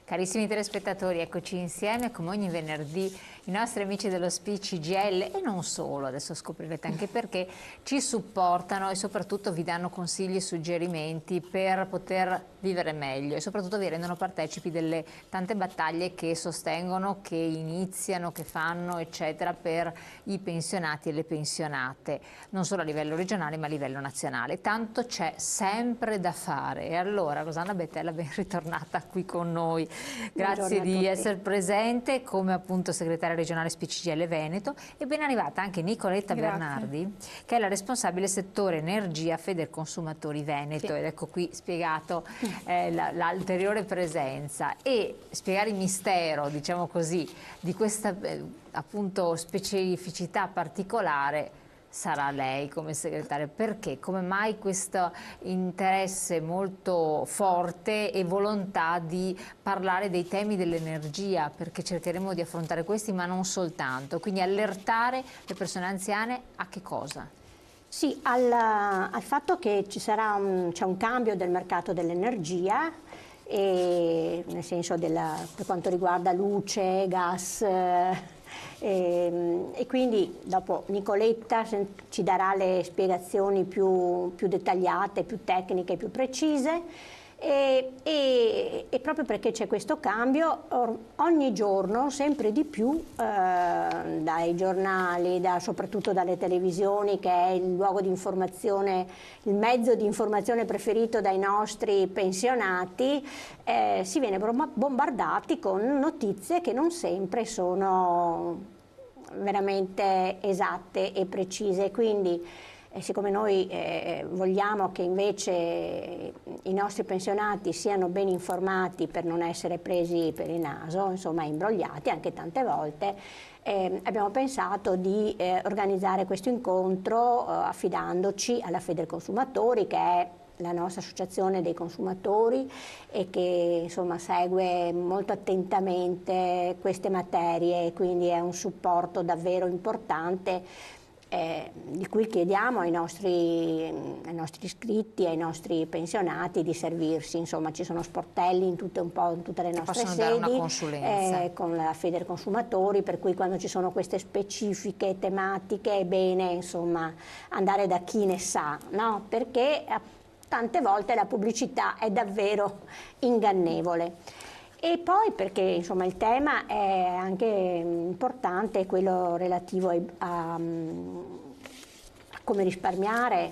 Carissimi telespettatori, eccoci insieme come ogni venerdì i nostri amici dello CGIL e non solo, adesso scoprirete anche perché, ci supportano e soprattutto vi danno consigli e suggerimenti per poter vivere meglio e soprattutto vi rendono partecipi delle tante battaglie che sostengono, che iniziano, che fanno eccetera per i pensionati e le pensionate, non solo a livello regionale ma a livello nazionale. Tanto c'è sempre da fare e allora Rosanna Bettella ben ritornata qui con noi. Grazie di essere presente come appunto segretaria regionale CGIL Veneto e ben arrivata anche Nicoletta Bernardi che è la responsabile settore energia Federconsumatori Veneto ed ecco qui spiegato l'ulteriore presenza e spiegare il mistero, diciamo così, di questa appunto specificità particolare sarà lei come segretaria. Perché? Come mai questo interesse molto forte e volontà di parlare dei temi dell'energia? Perché cercheremo di affrontare questi, ma non soltanto. Quindi allertare le persone anziane a che cosa? Sì, al fatto che c'è un cambio del mercato dell'energia, nel senso per quanto riguarda luce, gas, e quindi dopo Nicoletta ci darà le spiegazioni più dettagliate, più tecniche, più precise. E proprio perché c'è questo cambio, ogni giorno sempre di più dai giornali, soprattutto dalle televisioni, che è il luogo di informazione, il mezzo di informazione preferito dai nostri pensionati, si viene bombardati con notizie che non sempre sono veramente esatte e precise. Quindi siccome noi vogliamo che invece i nostri pensionati siano ben informati per non essere presi per il naso, insomma imbrogliati anche tante volte, abbiamo pensato di organizzare questo incontro affidandoci alla Federconsumatori, che è la nostra associazione dei consumatori e che insomma segue molto attentamente queste materie, quindi è un supporto davvero importante. Di cui chiediamo ai nostri iscritti, ai nostri pensionati di servirsi. Insomma ci sono sportelli in tutte le nostre sedi, dare una consulenza. Con la Federconsumatori, per cui quando ci sono queste specifiche tematiche è bene insomma andare da chi ne sa, no? Perché tante volte la pubblicità è davvero ingannevole. E poi perché insomma il tema è anche importante, quello relativo a come risparmiare,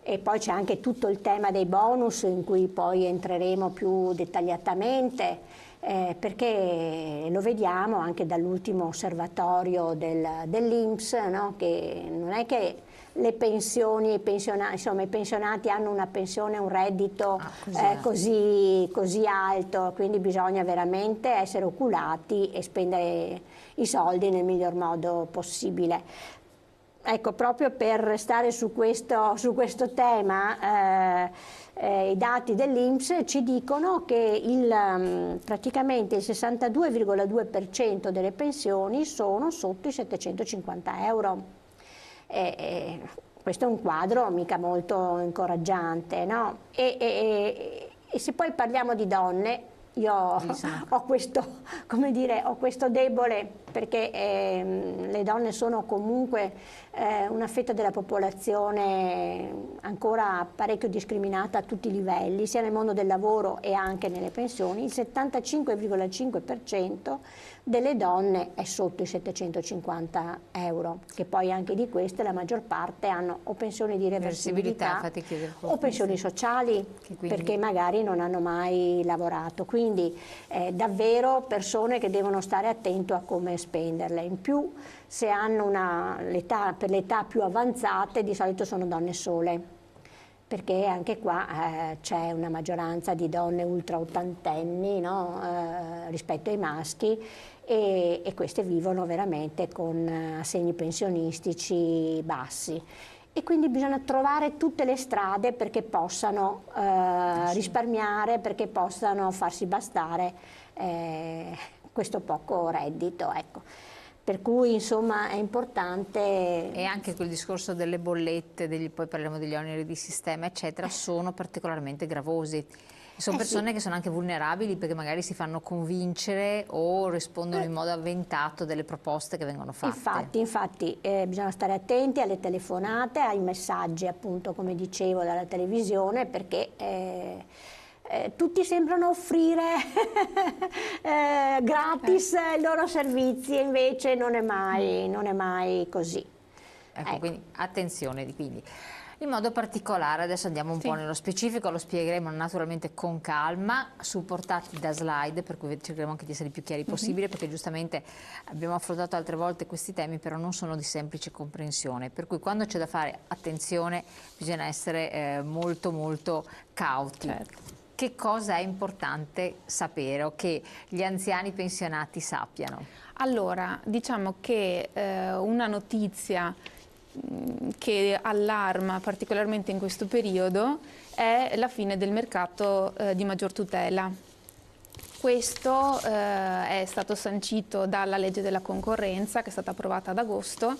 e poi c'è anche tutto il tema dei bonus in cui poi entreremo più dettagliatamente, perché lo vediamo anche dall'ultimo osservatorio dell'INPS, no? Che non è che le pensioni, insomma, i pensionati hanno una pensione, un reddito così alto, quindi bisogna veramente essere oculati e spendere i soldi nel miglior modo possibile. Ecco, proprio per restare su questo tema, i dati dell'INPS ci dicono che praticamente il 62,2% delle pensioni sono sotto i 750 euro. Questo è un quadro mica molto incoraggiante, no? E se poi parliamo di donne, io ho questo, come dire, ho questo debole perché le donne sono comunque una fetta della popolazione ancora parecchio discriminata a tutti i livelli, sia nel mondo del lavoro e anche nelle pensioni. Il 75,5% delle donne è sotto i 750 euro, che poi anche di queste la maggior parte hanno o pensioni di reversibilità o pensioni sociali, perché magari non hanno mai lavorato. Quindi davvero persone che devono stare attento a come spenderle. In più, se hanno per l'età più avanzate, di solito sono donne sole, perché anche qua c'è una maggioranza di donne ultra ottantenni, no? Rispetto ai maschi, e queste vivono veramente con assegni pensionistici bassi. E quindi bisogna trovare tutte le strade perché possano risparmiare, perché possano farsi bastare questo poco reddito. Ecco. Per cui insomma è importante. E anche quel discorso delle bollette, poi parliamo degli oneri di sistema eccetera, sono particolarmente gravosi. Sono persone sì, che sono anche vulnerabili perché magari si fanno convincere o rispondono in modo avventato delle proposte che vengono fatte. Infatti bisogna stare attenti alle telefonate, ai messaggi appunto come dicevo dalla televisione, perché tutti sembrano offrire gratis i loro servizi e invece non è mai così. Ecco, quindi attenzione, quindi. In modo particolare, adesso andiamo un po' nello specifico, lo spiegheremo naturalmente con calma, supportati da slide, per cui cercheremo anche di essere il più chiari possibile, perché giustamente abbiamo affrontato altre volte questi temi, però non sono di semplice comprensione, per cui quando c'è da fare attenzione bisogna essere molto molto cauti. Certo. Che cosa è importante sapere o che gli anziani pensionati sappiano? Allora, diciamo che una notizia che allarma particolarmente in questo periodo è la fine del mercato di maggior tutela. Questo è stato sancito dalla legge della concorrenza che è stata approvata ad agosto,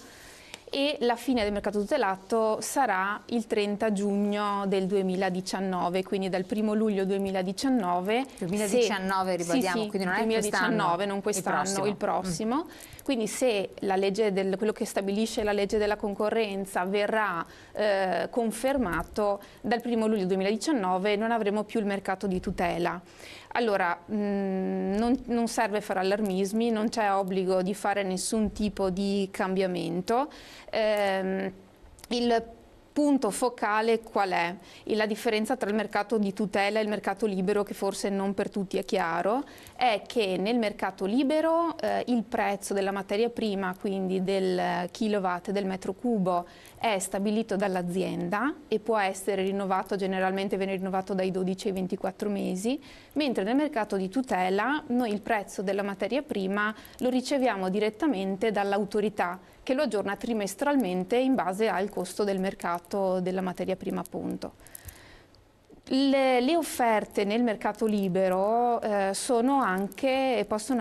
e la fine del mercato tutelato sarà il 30 giugno del 2019, quindi dal 1 luglio 2019. 2019 ribadiamo, sì, quindi non è 2019, non quest'anno, il prossimo. Quindi se la legge quello che stabilisce la legge della concorrenza verrà confermato, dal 1 luglio 2019 non avremo più il mercato di tutela. Allora, non serve fare allarmismi, non c'è obbligo di fare nessun tipo di cambiamento. Il punto focale qual è? La differenza tra il mercato di tutela e il mercato libero, che forse non per tutti è chiaro, è che nel mercato libero il prezzo della materia prima, quindi del kilowatt, del metro cubo, è stabilito dall'azienda e può essere rinnovato, generalmente viene rinnovato dai 12 ai 24 mesi, mentre nel mercato di tutela noi il prezzo della materia prima lo riceviamo direttamente dall'autorità, che lo aggiorna trimestralmente in base al costo del mercato della materia prima, appunto. Le offerte nel mercato libero possono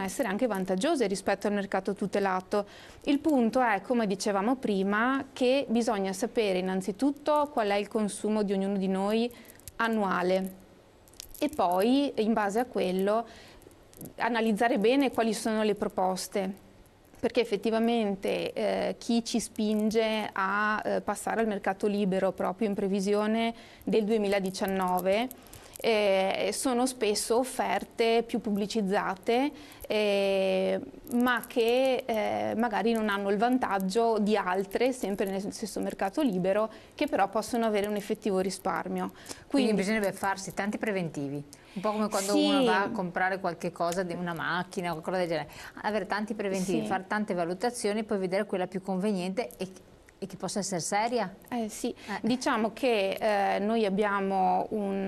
essere anche vantaggiose rispetto al mercato tutelato. Il punto è, come dicevamo prima, che bisogna sapere innanzitutto qual è il consumo di ognuno di noi annuale e poi, in base a quello, analizzare bene quali sono le proposte. Perché effettivamente chi ci spinge a passare al mercato libero proprio in previsione del 2019 sono spesso offerte più pubblicizzate, ma che magari non hanno il vantaggio di altre, sempre nel stesso mercato libero, che però possono avere un effettivo risparmio. Quindi bisognerebbe farsi tanti preventivi, un po' come quando uno va a comprare qualche cosa, una macchina o qualcosa del genere, avere tanti preventivi, fare tante valutazioni, poi vedere quella più conveniente e che possa essere seria. Diciamo che noi abbiamo un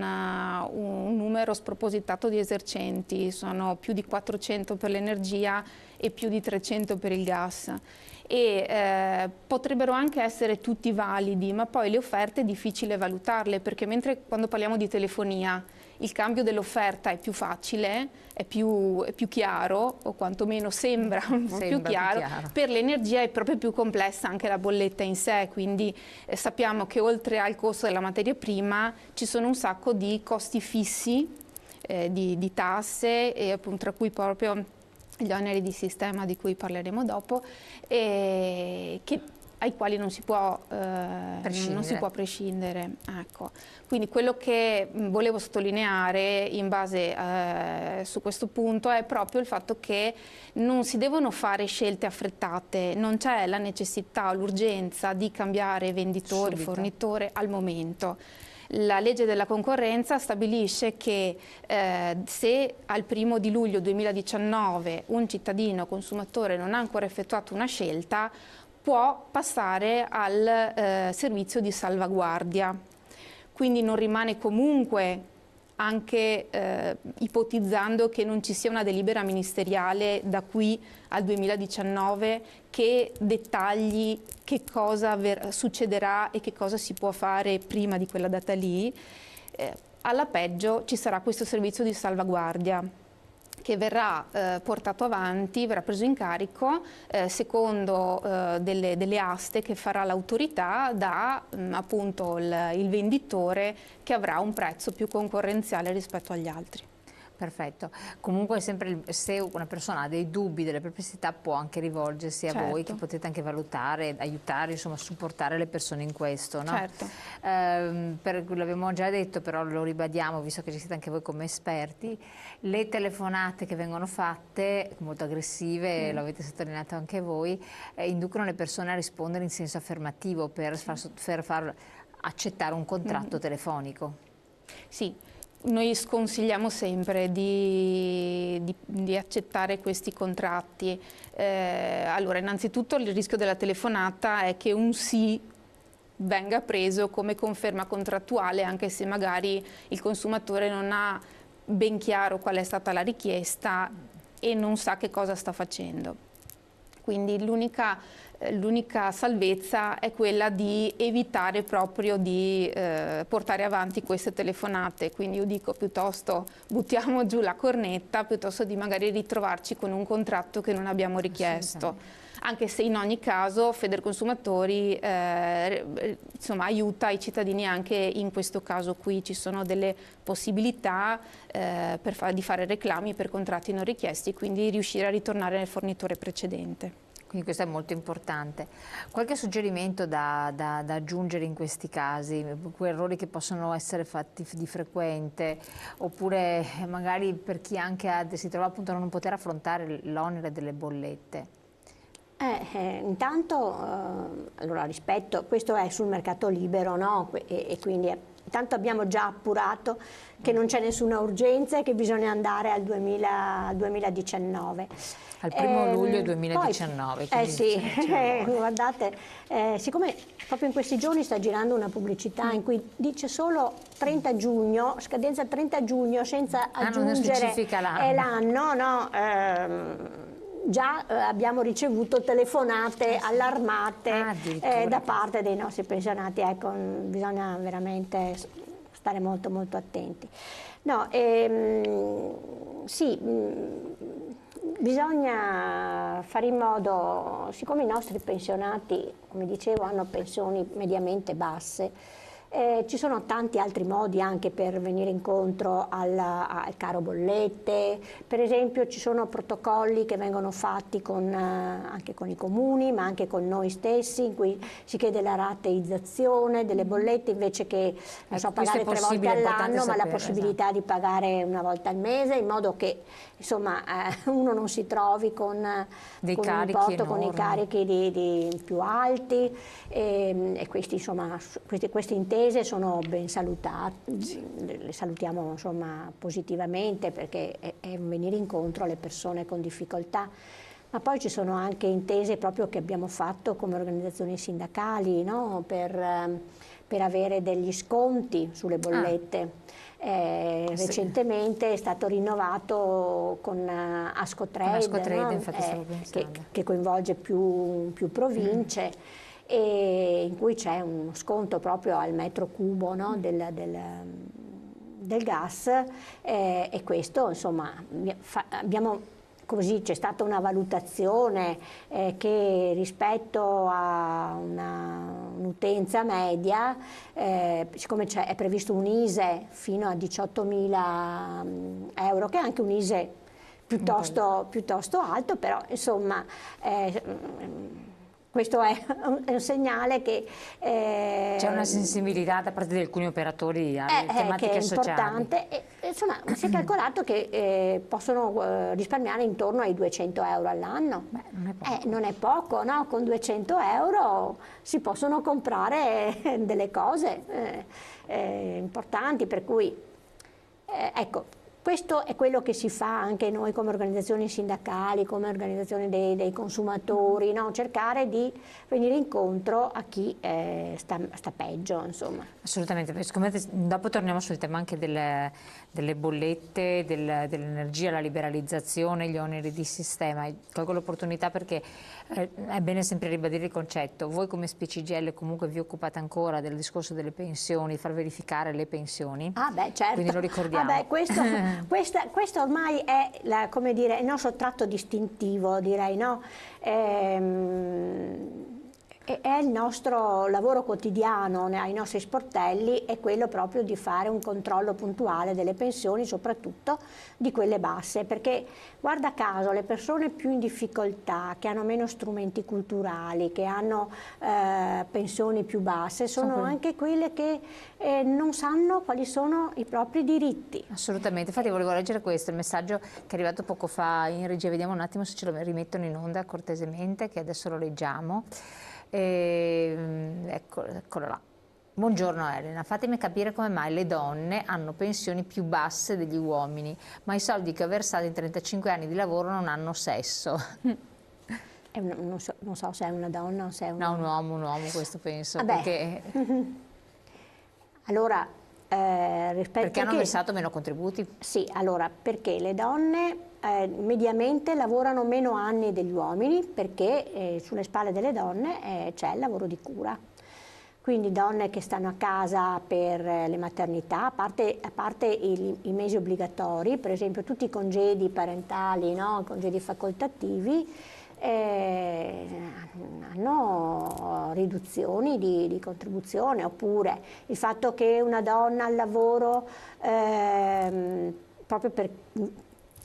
numero spropositato di esercenti, sono più di 400 per l'energia e più di 300 per il gas. E potrebbero anche essere tutti validi, ma poi le offerte è difficile valutarle, perché mentre quando parliamo di telefonia il cambio dell'offerta è più facile, è più chiaro, o quantomeno sembra un po' più chiaro. Per l'energia è proprio più complessa anche la bolletta in sé, quindi sappiamo che oltre al costo della materia prima ci sono un sacco di costi fissi, di tasse, e appunto tra cui proprio gli oneri di sistema di cui parleremo dopo, ai quali non si può prescindere. Ecco. Quindi quello che volevo sottolineare in base su questo punto è proprio il fatto che non si devono fare scelte affrettate, non c'è la necessità o l'urgenza di cambiare venditore, fornitore al momento. La legge della concorrenza stabilisce che se al 1 di luglio 2019 un cittadino consumatore non ha ancora effettuato una scelta, può passare al servizio di salvaguardia. Quindi non rimane comunque, anche ipotizzando che non ci sia una delibera ministeriale da qui al 2019 che dettagli che cosa succederà e che cosa si può fare prima di quella data lì, alla peggio ci sarà questo servizio di salvaguardia, che verrà portato avanti, verrà preso in carico secondo delle aste che farà l'autorità da appunto il venditore, che avrà un prezzo più concorrenziale rispetto agli altri. Perfetto, comunque sempre se una persona ha dei dubbi, delle perplessità, può anche rivolgersi a voi, che potete anche valutare, aiutare, insomma supportare le persone in questo, no? Certo. L'abbiamo già detto, però lo ribadiamo visto che ci siete anche voi come esperti, le telefonate che vengono fatte, molto aggressive, lo avete sottolineato anche voi, inducono le persone a rispondere in senso affermativo per far accettare un contratto telefonico. Sì. Noi sconsigliamo sempre di accettare questi contratti. Allora, innanzitutto il rischio della telefonata è che un sì venga preso come conferma contrattuale, anche se magari il consumatore non ha ben chiaro qual è stata la richiesta e non sa che cosa sta facendo. Quindi l'unica salvezza è quella di evitare proprio di portare avanti queste telefonate. Quindi io dico, piuttosto buttiamo giù la cornetta, piuttosto di magari ritrovarci con un contratto che non abbiamo richiesto. Anche se in ogni caso Federconsumatori insomma, aiuta i cittadini anche in questo caso qui. Ci sono delle possibilità di fare reclami per contratti non richiesti, quindi riuscire a ritornare nel fornitore precedente. Quindi questo è molto importante. Qualche suggerimento da aggiungere in questi casi, quei errori che possono essere fatti di frequente, oppure magari per chi anche si trova appunto a non poter affrontare l'onere delle bollette? Intanto, allora rispetto, questo è sul mercato libero, no? E quindi intanto abbiamo già appurato che non c'è nessuna urgenza e che bisogna andare al 2019. Al 1° luglio 2019. Poi, sì, guardate, siccome proprio in questi giorni sta girando una pubblicità in cui dice solo 30 giugno, scadenza 30 giugno, senza aggiungere l'anno, no? Già abbiamo ricevuto telefonate allarmate da parte dei nostri pensionati. Ecco, bisogna veramente stare molto molto attenti. No, sì, bisogna fare in modo, siccome i nostri pensionati, come dicevo, hanno pensioni mediamente basse, ci sono tanti altri modi anche per venire incontro al caro bollette. Per esempio ci sono protocolli che vengono fatti anche con i comuni, ma anche con noi stessi, in cui si chiede la rateizzazione delle bollette invece che pagare 3 volte all'anno, ma la possibilità di pagare una volta al mese, in modo che insomma uno non si trovi con un importo, con i carichi più alti, e questi, insomma, queste intese sono ben salutate, le salutiamo insomma positivamente, perché è un venire incontro alle persone con difficoltà. Ma poi ci sono anche intese proprio che abbiamo fatto come organizzazioni sindacali, no? Per avere degli sconti sulle bollette. Recentemente è stato rinnovato con Ascotrade, no? Infatti che coinvolge più province, e in cui c'è uno sconto proprio al metro cubo, no? del gas, e questo insomma c'è stata una valutazione che rispetto a un'utenza media, siccome è previsto un ISE fino a 18.000 euro, che è anche un ISE piuttosto alto, però insomma questo è un segnale che c'è una sensibilità da parte di alcuni operatori alle tematiche che è sociali. Importante. Insomma, si è calcolato che possono risparmiare intorno ai 200 euro all'anno. Non è poco, no? Con 200 euro si possono comprare delle cose importanti, per cui ecco. Questo è quello che si fa anche noi come organizzazioni sindacali, come organizzazioni dei consumatori, no? Cercare di venire incontro a chi sta peggio, insomma. Assolutamente, dopo torniamo sul tema anche delle bollette, dell'energia, la liberalizzazione, gli oneri di sistema. Colgo l'opportunità perché è bene sempre ribadire il concetto. Voi come SPCGIL comunque vi occupate ancora del discorso delle pensioni, far verificare le pensioni. Certo. Quindi lo ricordiamo. Questo Questo ormai è come dire, il nostro tratto distintivo, direi, no? È il nostro lavoro quotidiano ai nostri sportelli, è quello proprio di fare un controllo puntuale delle pensioni, soprattutto di quelle basse, perché guarda caso le persone più in difficoltà, che hanno meno strumenti culturali, che hanno pensioni più basse, sono anche quelle che non sanno quali sono i propri diritti. Assolutamente, infatti volevo leggere questo, il messaggio che è arrivato poco fa in regia, vediamo un attimo se ce lo rimettono in onda cortesemente, che adesso lo leggiamo. Eccolo là. Buongiorno Elena, fatemi capire come mai le donne hanno pensioni più basse degli uomini, ma i soldi che ho versato in 35 anni di lavoro non hanno sesso. Non so se è una donna o se è No, un uomo, questo penso. Vabbè. Perché... Allora, perché hanno versato meno contributi? Sì, allora, perché le donne mediamente lavorano meno anni degli uomini, perché sulle spalle delle donne c'è il lavoro di cura. Quindi donne che stanno a casa per le maternità, a parte i mesi obbligatori, per esempio tutti i congedi parentali, no? Congedi facoltativi, hanno riduzioni di contribuzione, oppure il fatto che una donna al lavoro proprio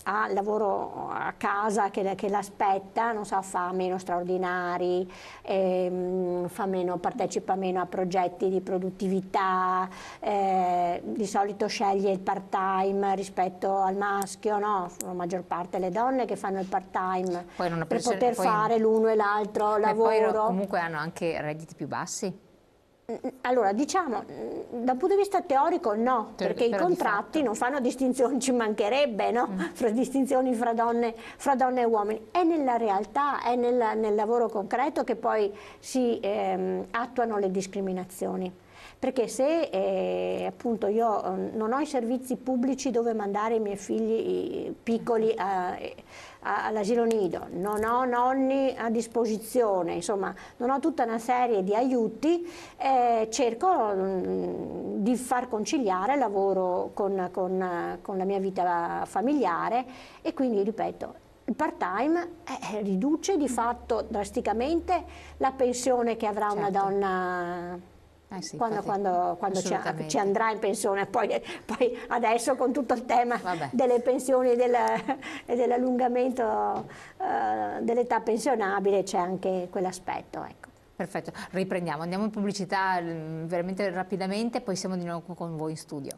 ha lavoro a casa che l'aspetta, non so, fa meno straordinari, partecipa meno a progetti di produttività, di solito sceglie il part-time rispetto al maschio, no? Sono la maggior parte le donne che fanno il part-time per poter fare l'uno e l'altro lavoro. Poi comunque hanno anche redditi più bassi? Allora, diciamo, dal punto di vista teorico no, perché i contratti non fanno distinzioni, ci mancherebbe, no? Distinzioni fra donne e uomini. È nella realtà, è nel lavoro concreto che poi si attuano le discriminazioni. Perché se appunto io non ho i servizi pubblici dove mandare i miei figli piccoli all'asilo nido, non ho nonni a disposizione, insomma non ho tutta una serie di aiuti, cerco di far conciliare il lavoro con la mia vita familiare e quindi, ripeto, il part-time riduce di fatto drasticamente la pensione che avrà una donna sì, quando ci andrà in pensione. Poi adesso con tutto il tema delle pensioni e dell'allungamento dell'età pensionabile c'è anche quell'aspetto. Ecco. Perfetto, riprendiamo, andiamo in pubblicità veramente rapidamente, poi siamo di nuovo con voi in studio.